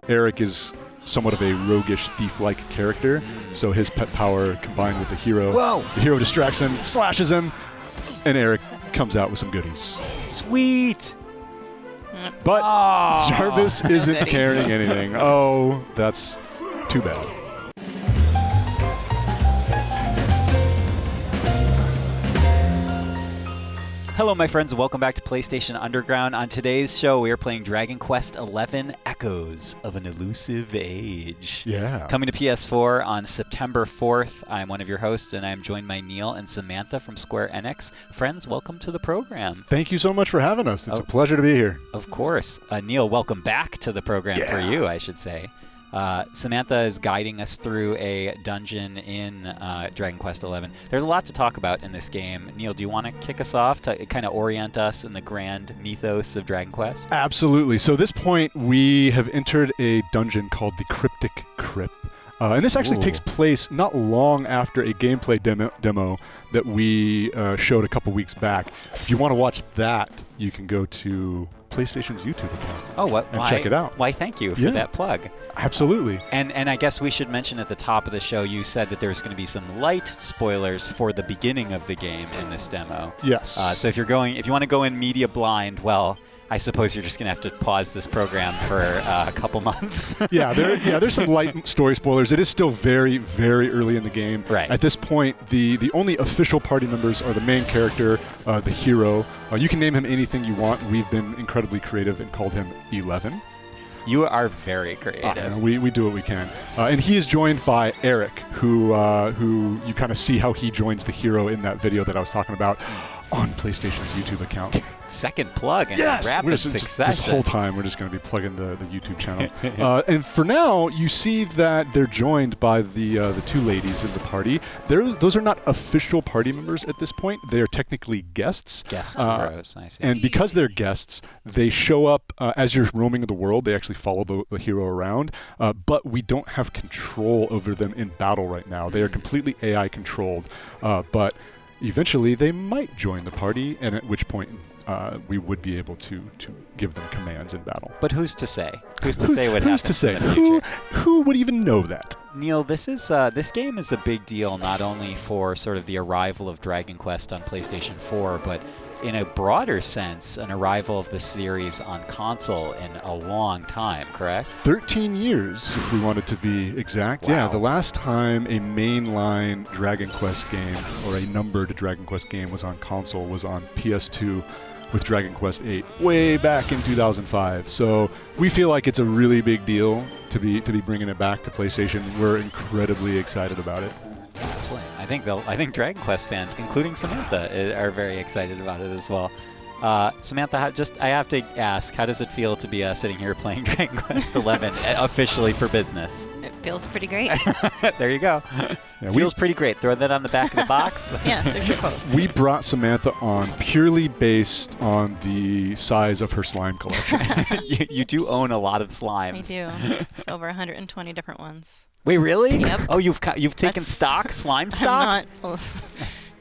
Eric is somewhat of a roguish thief-like character, so his pet power combined with the hero, the hero distracts him, slashes him, and Eric comes out with some goodies. Sweet! But Jarvis isn't carrying anything. Oh, that's too bad. Hello, my friends, and welcome back to PlayStation Underground. On today's show, we are playing Dragon Quest XI Echoes of an Elusive Age. Yeah. Coming to PS4 on September 4th. I'm one of your hosts, and I'm joined by Neil and Samantha from Square Enix. Friends, welcome to the program. Thank you so much for having us. It's a pleasure to be here. Of course. Neil, welcome back to the program for you, I should say. Samantha is guiding us through a dungeon in Dragon Quest XI. There's a lot to talk about in this game. Neil, do you want to kick us off to kind of orient us in the grand mythos of Dragon Quest? Absolutely. So at this point, we have entered a dungeon called the Cryptic Crypt. And this actually takes place not long after a gameplay demo that we showed a couple weeks back. If you want to watch that, you can go to PlayStation's YouTube account and check it out. Why, thank you for that plug. Absolutely. And I guess we should mention at the top of the show, you said that there's going to be some light spoilers for the beginning of the game in this demo. Yes. So if you want to go in media blind, well, I suppose you're just going to have to pause this program for a couple months. There's some light story spoilers. It is still very, very early in the game. Right. At this point, the only official party members are the main character, the hero. You can name him anything you want. We've been incredibly creative and called him 11. You are very creative. We do what we can. And he is joined by Eric, who you kind of see how he joins the hero in that video that I was talking about on PlayStation's YouTube account. Second plug in rapid succession. This whole time we're just going to be plugging the YouTube channel. And for now, you see that they're joined by the two ladies in the party. Those are not official party members at this point. They are technically guests. Guest heroes, I see. And because they're guests, they show up as you're roaming the world. They actually follow the hero around. But we don't have control over them in battle right now. They are completely AI controlled. But eventually, they might join the party, and at which point we would be able to give them commands in battle. But who's to say? Who's to say what happens in the future? Who would even know that? Neil, this game is a big deal not only for sort of the arrival of Dragon Quest on PlayStation 4, but in a broader sense, an arrival of the series on console in a long time, correct? 13 years, if we wanted to be exact. Wow. Yeah, the last time a mainline Dragon Quest game or a numbered Dragon Quest game was on console was on PS2 with Dragon Quest VIII way back in 2005. So we feel like it's a really big deal to be bringing it back to PlayStation. We're incredibly excited about it. Absolutely. I think Dragon Quest fans, including Samantha, are very excited about it as well. Samantha, I have to ask, how does it feel to be sitting here playing Dragon Quest XI officially for business? It feels pretty great. There you go. Yeah, feels pretty great. Throw that on the back of the box. Yeah, there's your quote. We brought Samantha on purely based on the size of her slime collection. You do own a lot of slimes. I do. It's over 120 different ones. Wait, really? Yep. Oh, you've taken slime stock?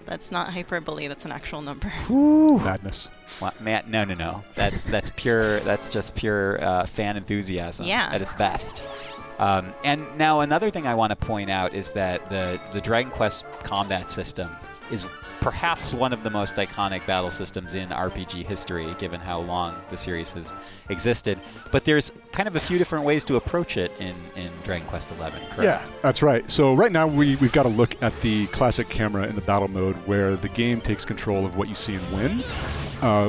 That's not hyperbole. That's an actual number. Ooh. Madness. Well, no. That's pure. That's just pure fan enthusiasm at its best. And now another thing I want to point out is that the Dragon Quest combat system is perhaps one of the most iconic battle systems in RPG history, given how long the series has existed. But there's kind of a few different ways to approach it in Dragon Quest XI, correct? Yeah, that's right. So right now we've got to look at the classic camera in the battle mode where the game takes control of what you see and win.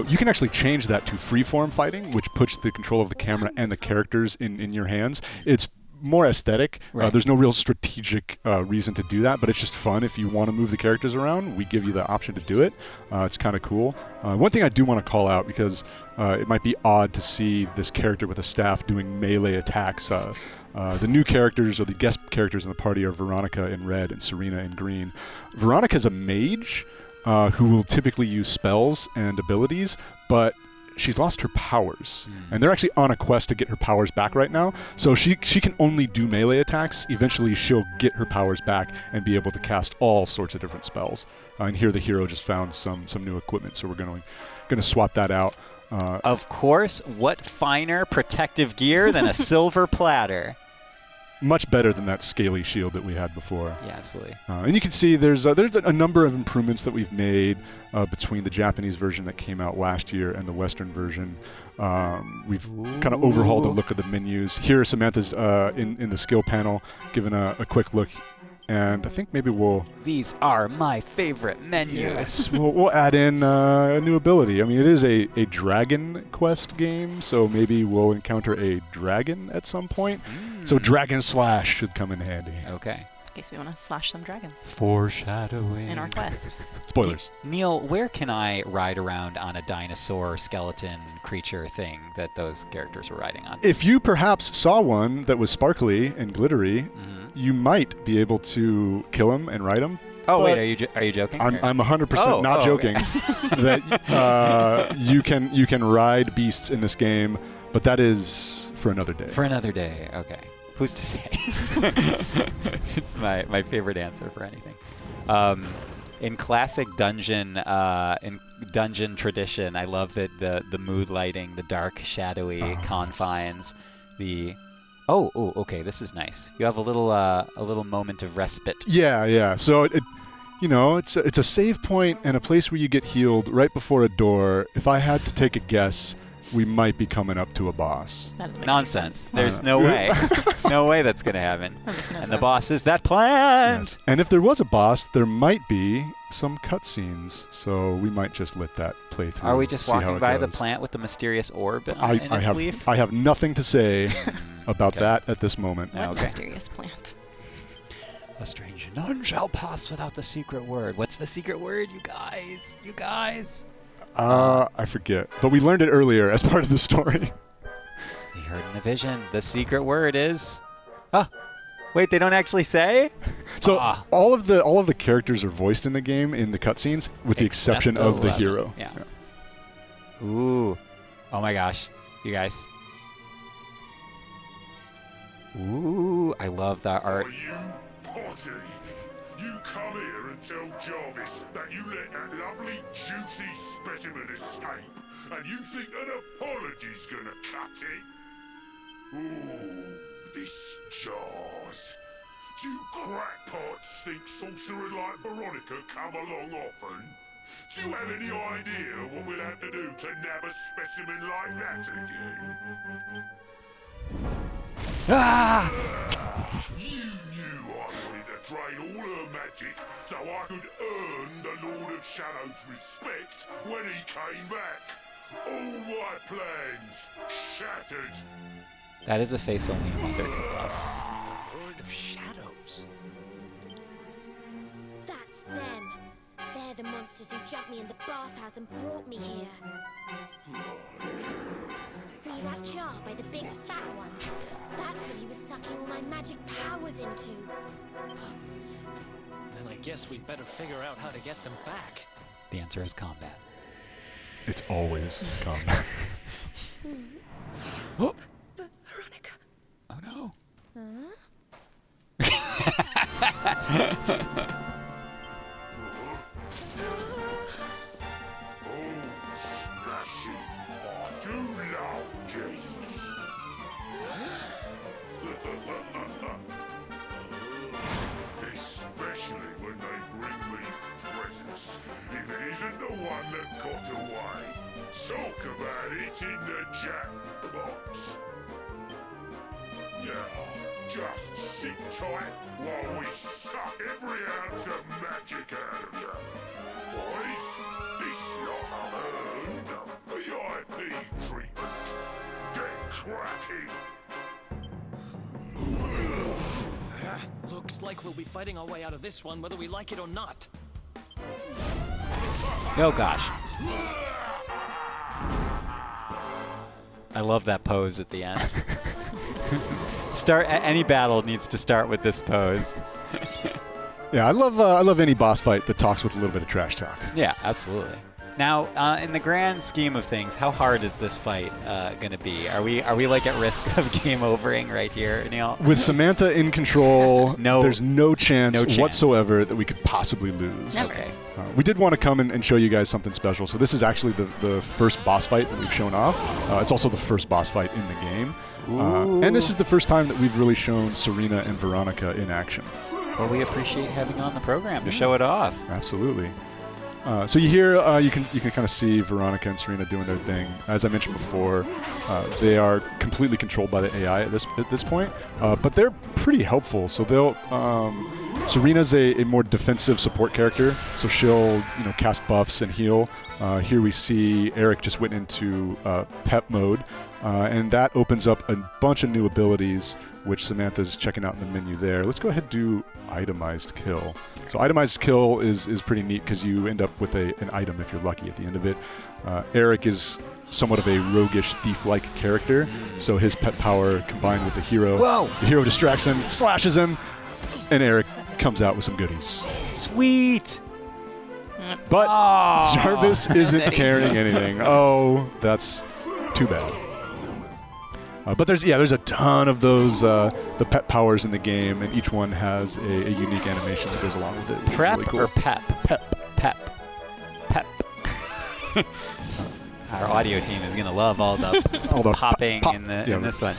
You can actually change that to Freeform Fighting, which puts the control of the camera and the characters in your hands. It's more aesthetic. Right. There's no real strategic reason to do that, but it's just fun. If you want to move the characters around, we give you the option to do it. It's kind of cool. One thing I do want to call out, because it might be odd to see this character with a staff doing melee attacks. The new characters, or the guest characters in the party, are Veronica in red and Serena in green. Veronica's a mage who will typically use spells and abilities, but she's lost her powers, and they're actually on a quest to get her powers back right now. So she can only do melee attacks. Eventually, she'll get her powers back and be able to cast all sorts of different spells. And here, the hero just found some new equipment, so we're going to swap that out. Of course, what finer protective gear than a silver platter? Much better than that scaly shield that we had before. Yeah, absolutely. And you can see there's a number of improvements that we've made between the Japanese version that came out last year and the Western version. We've kind of overhauled the look of the menus. Here, Samantha's in the skill panel, giving a quick look. And I think maybe These are my favorite menus. Yes, we'll add in a new ability. I mean, it is a Dragon Quest game, so maybe we'll encounter a dragon at some point. So Dragon Slash should come in handy. Okay. In case we want to slash some dragons. Foreshadowing. In our quest. Spoilers. Neil, where can I ride around on a dinosaur skeleton creature thing that those characters were riding on? If you perhaps saw one that was sparkly and glittery, you might be able to kill him and ride him. Oh, wait, are you joking? I'm 100% not joking. That you can ride beasts in this game, but that is for another day. For another day, okay. Who's to say? It's my favorite answer for anything. In classic dungeon tradition, I love that the mood lighting, the dark, shadowy confines, okay, this is nice. You have a little moment of respite. Yeah. So it's a save point and a place where you get healed right before a door. If I had to take a guess, we might be coming up to a boss. Nonsense. There's no way. No way that's going to happen. That makes no sense. The boss is that plant. Yes. And if there was a boss, there might be some cutscenes. So we might just let that play through. Are we just walking by the goes. plant with the mysterious orb in its leaf? I have nothing to say about that at this moment. What mysterious plant? A strange none shall pass without the secret word. What's the secret word, you guys? You guys? I forget. But we learned it earlier as part of the story. You heard in the vision. The secret word is... Wait, they don't actually say? So all of the characters are voiced in the game in the cutscenes, with the exception of the hero. Yeah. Ooh. Oh my gosh. You guys. Ooh, I love that art. Are you potty? You come here and tell Jarvis that you let that lovely, juicy specimen escape, and you think an apology's gonna cut it? Ooh, this jars. Do crackpots think sorcerers like Veronica come along often? Do you have any idea what we'll have to do to nab a specimen like that again? You knew I wanted to drain all her magic so I could earn the Lord of Shadow's respect when he came back. All my plans shattered. That is a face only a mother could love. The Lord of Shadows. That's them. They're the monsters who jumped me in the bathhouse and brought me here. See that jar by the big fat one? That's what he was sucking all my magic powers into. Then I guess we'd better figure out how to get them back. The answer is combat. It's always combat. Oh. Veronica. Oh no. Oh, smashing. I do love guests. Especially when they bring me presents. If it isn't the one that got away. Talk about it in the Jackbox. Yeah, just sit tight while we suck every ounce of magic out of you. Boys, this lot I've earned VIP treatment. Get cracking. Looks like we'll be fighting our way out of this one whether we like it or not. Oh gosh. I love that pose at the end. Any battle needs to start with this pose. Yeah, I love any boss fight that talks with a little bit of trash talk. Yeah, absolutely. Now, in the grand scheme of things, how hard is this fight gonna be? Are we like at risk of game overing right here, Neil? With Samantha in control, there's no chance whatsoever that we could possibly lose. Never. Okay. We did want to come and show you guys something special. So this is actually the first boss fight that we've shown off. It's also the first boss fight in the game. And this is the first time that we've really shown Serena and Veronica in action. Well, we appreciate having you on the program to show it off. Absolutely. So you hear, you can kind of see Veronica and Serena doing their thing. As I mentioned before, they are completely controlled by the AI at this point, but they're pretty helpful. So they'll Serena's a more defensive support character, so she'll cast buffs and heal. Here we see Eric just went into pep mode, and that opens up a bunch of new abilities, which Samantha's checking out in the menu there. Let's go ahead and do Itemized Kill. So Itemized Kill is pretty neat because you end up with an item if you're lucky at the end of it. Eric is somewhat of a roguish thief-like character, so his pet power combined with the hero. Whoa. The hero distracts him, slashes him, and Eric comes out with some goodies. Sweet! But Jarvis isn't carrying anything. Oh, that's too bad. But there's a ton of those the pet powers in the game, and each one has a unique animation that goes along with it. It's Prep really cool. or pep? Pep. Our audio team is gonna love all the popping in this one.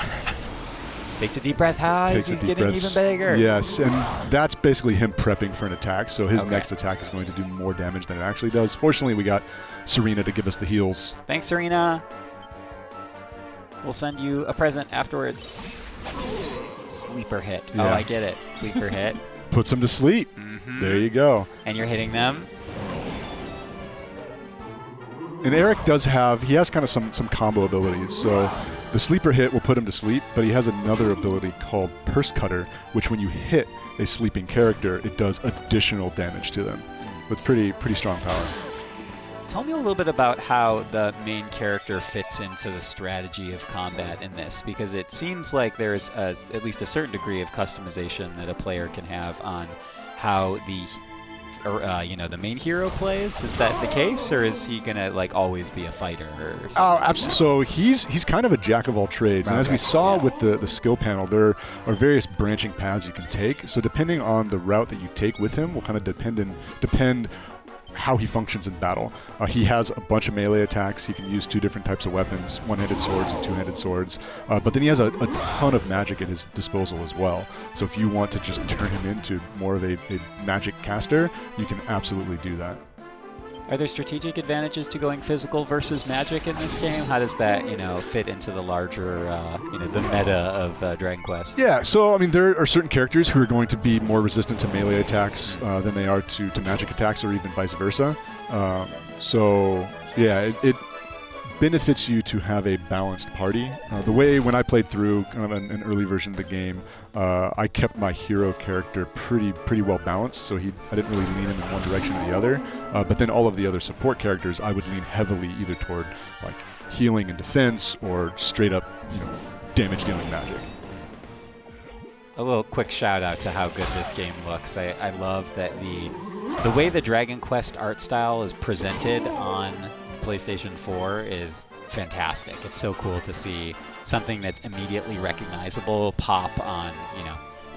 Takes a deep breath. He's getting even bigger. Yes, and that's basically him prepping for an attack. So his next attack is going to do more damage than it actually does. Fortunately, we got Serena to give us the heals. Thanks, Serena. We'll send you a present afterwards. Sleeper hit. Yeah. Oh, I get it. Sleeper hit. Puts them to sleep. Mm-hmm. There you go. And you're hitting them. And Eric he has kind of some combo abilities. So the sleeper hit will put him to sleep, but he has another ability called Purse Cutter, which when you hit a sleeping character, it does additional damage to them with pretty strong power. Tell me a little bit about how the main character fits into the strategy of combat in this, because it seems like there's at least a certain degree of customization that a player can have on how the main hero plays. Is that the case, or is he gonna always be a fighter or something? Oh, absolutely. So he's kind of a jack of all trades, and as we saw with the skill panel, there are various branching paths you can take. So depending on the route that you take with him will kind of depend how he functions in battle. He has a bunch of melee attacks. He can use two different types of weapons, one-handed swords and two-handed swords. But then he has a ton of magic at his disposal as well. So if you want to just turn him into more of a magic caster, you can absolutely do that. Are there strategic advantages to going physical versus magic in this game? How does that, fit into the larger, the meta of Dragon Quest? Yeah, so, there are certain characters who are going to be more resistant to melee attacks than they are to magic attacks, or even vice versa. It benefits you to have a balanced party. The way when I played through kind of an early version of the game, I kept my hero character pretty well balanced, so I didn't really lean him in one direction or the other. But then all of the other support characters, I would lean heavily either toward healing and defense, or straight up damage dealing magic. A little quick shout out to how good this game looks. I love that the way the Dragon Quest art style is presented on PlayStation 4 is fantastic. It's so cool to see something that's immediately recognizable pop on,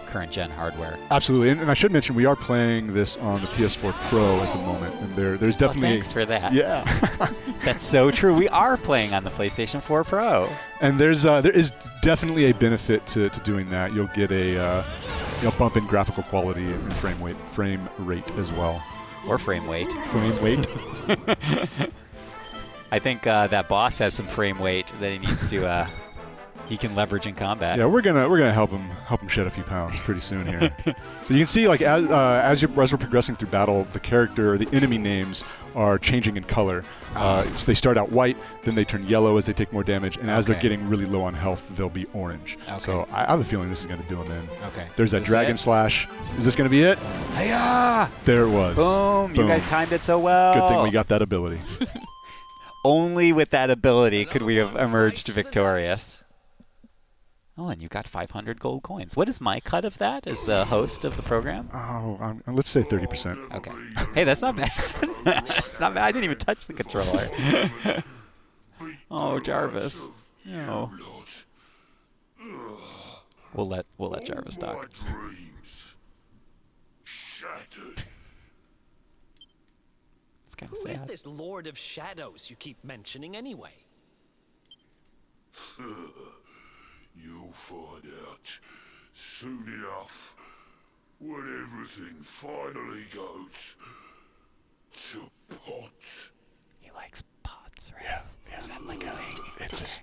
current gen hardware. Absolutely, and I should mention we are playing this on the PS4 Pro at the moment, and there's definitely thanks for that. Yeah, that's so true. We are playing on the PlayStation 4 Pro, and there is definitely a benefit to doing that. You'll get a bump in graphical quality and frame rate as well, or frame weight. Frame weight. I think that boss has some frame weight that he needs to he can leverage in combat. Yeah, we're gonna help him shed a few pounds pretty soon here. So you can see as we're progressing through battle, the character or the enemy names are changing in color. So they start out white, then they turn yellow as they take more damage, and as they're getting really low on health, they'll be orange. Okay. So I have a feeling this is gonna do them in. Okay. There's that dragon slash. Is this gonna be it? Hi-ya! There it was. Boom! You guys timed it so well. Good thing we got that ability. Only with that ability could we have emerged victorious. Oh, and you got 500 gold coins. What is my cut of that as the host of the program? Oh, let's say 30%. Okay. Hey, that's not bad. That's not bad. I didn't even touch the controller. Oh, Jarvis. No. We'll let Jarvis talk. My dreams shattered. It's kind of Who is sad. this Lord of Shadows you keep mentioning anyway? You'll find out soon enough when everything finally goes to pot. He likes pots, right? Yeah. Is that like a thing?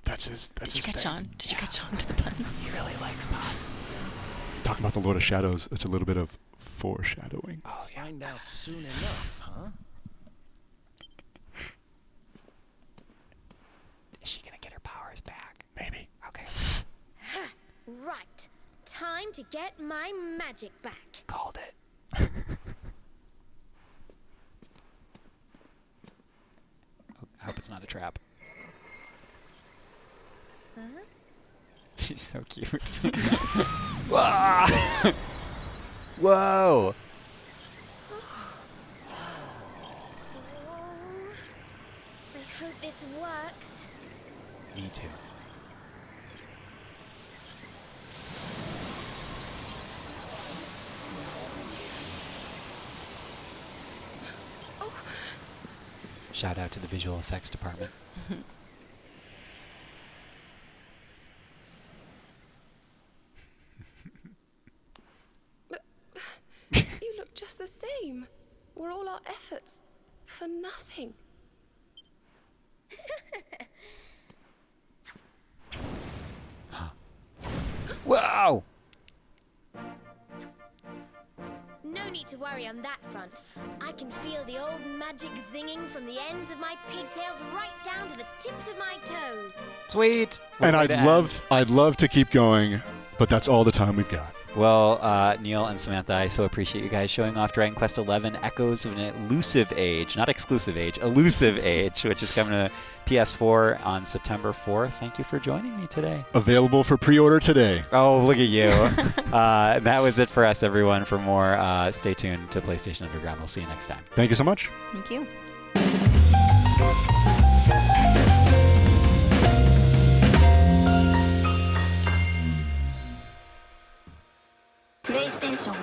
That's his Did you thing. catch on? Did you catch on to the puns? He really likes pots. Talking about the Lord of Shadows, it's a little bit of foreshadowing. Oh, yeah. Find out soon enough, huh? Is she gonna get her powers back? Maybe. Okay. Right. Time to get my magic back. Called it. I hope it's not a trap. Huh? She's so cute. Whoa! Whoa! I hope this works. Me too. Shout out to the visual effects department. You look just the same. Were all our efforts for nothing? Wow! No need to worry on that front. I can feel the old magic zinging from the ends of my pigtails right down to the tips of my toes. Sweet! And Way to end. I'd love to keep going, but that's all the time we've got. Well, Neil and Samantha, I so appreciate you guys showing off Dragon Quest XI Echoes of an Elusive Age, not Exclusive Age, Elusive Age, which is coming to PS4 on September 4th. Thank you for joining me today. Available for pre-order today. Oh, look at you. That was it for us, everyone. For more, stay tuned to PlayStation Underground. We'll see you next time. Thank you so much. Thank you. PlayStation